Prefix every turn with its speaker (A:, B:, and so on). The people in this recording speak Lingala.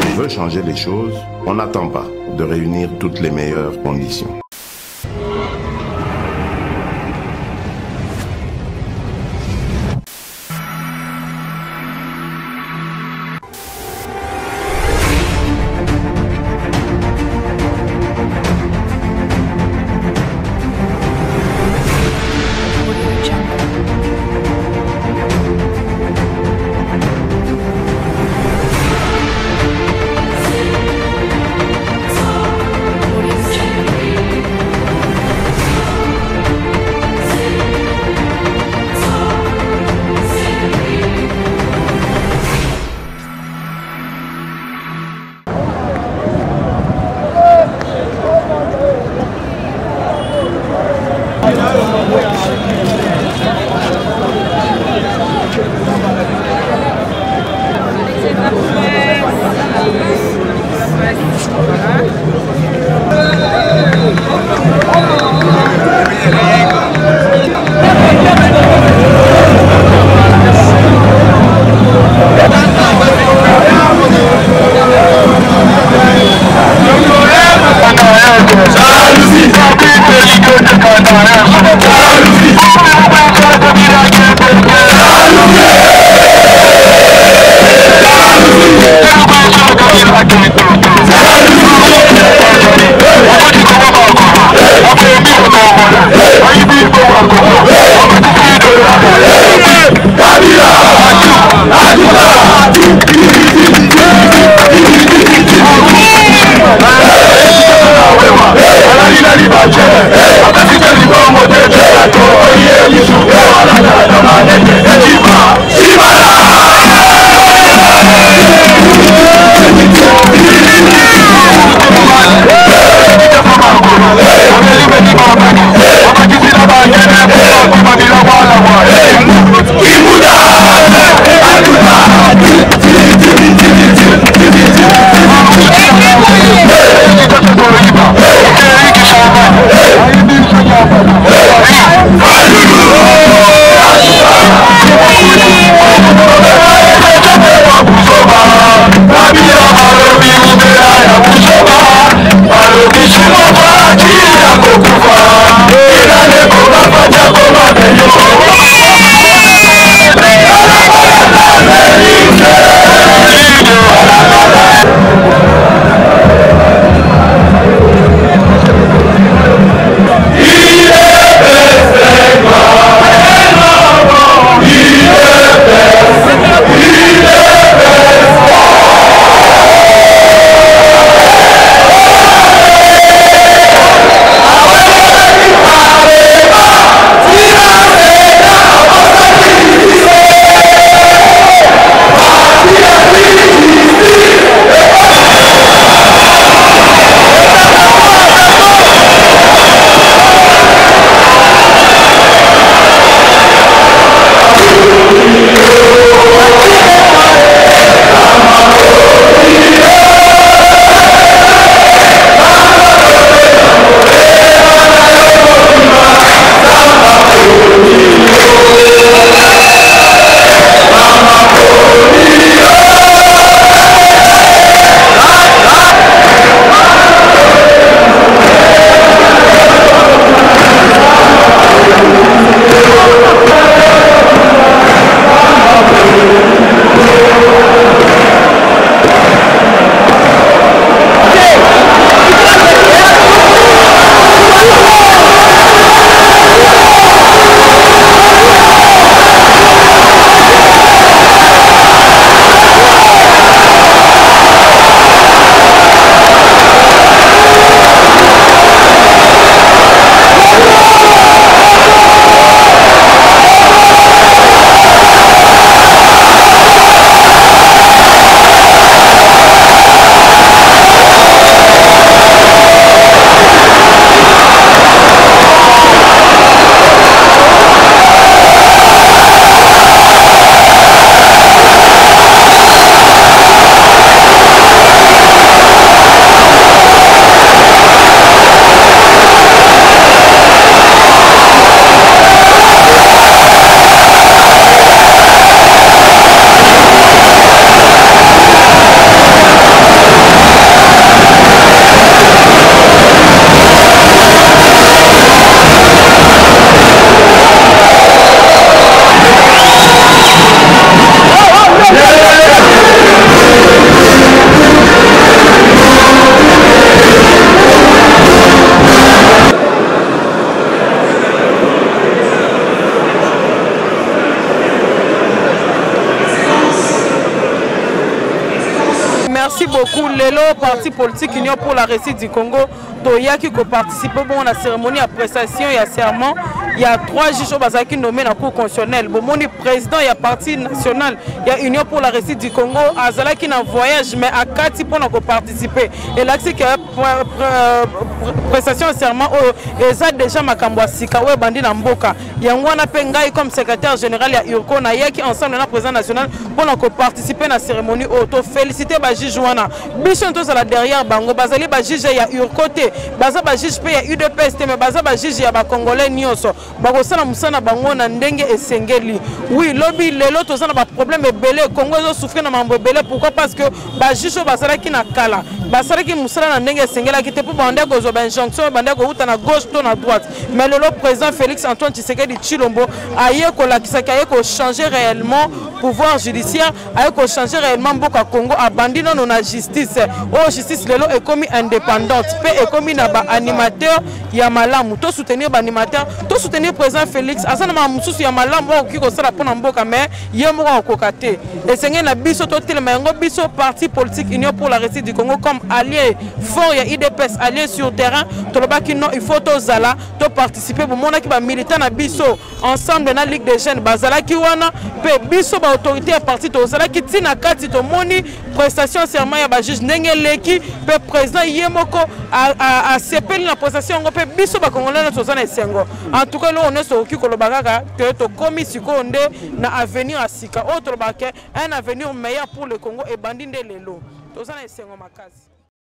A: On veut changer les choses, on n'attend pas de réunir toutes les meilleures conditions.
B: beaucoup. Le parti politique Union pour la réussite du Congo, qui participe à la cérémonie à prestation et à serment. Il y a 3 juges qui nommés dans la Cour constitutionnelle. Bon, mon président, il y a parti national, il y a Union pour la réussite du Congo, Azala qui est en voyage, mais à 4 pour participer. Et là, c'est que prestation et serment, et ça déjà Makambwa Sikawe Bandi Namboka. Il y a un Pengai comme secrétaire général, il y a Urko Naya qui ensemble le président national pour participer à la cérémonie auto. Féliciter Baji Jouana. Bichon tous là derrière Bango, Bazali Baji, il y a Urko, Baza Baji, il y a UDPS, mais Baza Baji, il y a Congolais Nyoso. Bagosala musana bango na ndenge esengeli. Oui, lobby lelo tozana ba problème ebele Congo zo souffrir na mambo ebele. Pourquoi? Parce que ba jisho basala ki na kala. Basala ki musala na ndenge esengela ki te pour bande ko zo ba injonction bande ko uta na gauche to na droite. Mais le président Félix Antoine Tshisekedi Tshilombo aye ko lakisa ka ko changer réellement pouvoir judiciaire, aye ko changer réellement mboka Congo abandi non na justice. Oh justice lelo est commis indépendante, pe est commis na ba animateur ya malamu to soutenir ba animateur to soutenir président Félix asana ma mususu ya malamu ki ko sala pona mboka mais yemo ko kokate esengé na biso to telema ngo biso parti politique Union pour la réussite du Congo comme allié fort ya IDPS allié sur terrain to lobaki non il faut to zala to participer pour mona ki ba militant na biso ensemble na Ligue des jeunes bazala ki wana pe biso ba autorité ya parti to zala ki tina kati to moni prestation serment ya ba juge ndenge leki pe président yemoko a sepeli na prestation ngo pe biso ba congolais na tozana esengo. En tout cas, on est sur qui kolobaka que to komi sikonde na avenir à sika autre un avenir meilleur pour le Congo et bandinde lelo. Tozana esengo makazi.